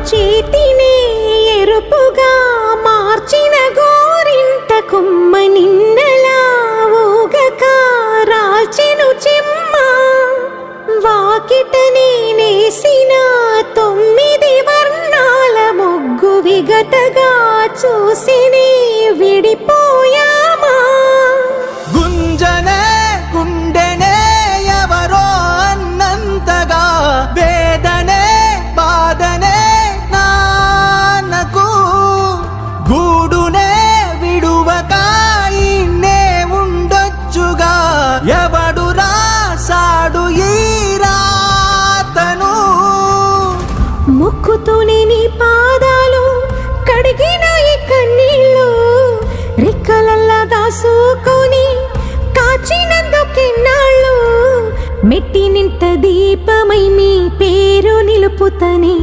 చేతినే ఎరుపుగా మార్చిన గోరింట కొమ్మ నిన్నలా ఊగక రాల్చెను చెమ్మ వాకిట నేనేసిన 9 వర్ణాల ముగ్గు విగతగా చూసినే విడిపోయామా గుంజనే గుండెనే ఎవరో అన్నంతగా వేదనే బాధనే నాన్నకు గూడునే విడువక ఇన్నే ఉండొచ్చుగా ఎవడు రాసాడు ఈ రాతను ముక్కుతోనే నీ పాదాలు కడిగిన ఈ కన్నీళ్ళు రెక్కలల్లా దాసుకొని కాచినందుకెన్నాళ్ళు మెట్టి నింట దీపమై మీ పేరు నిలుపుతనే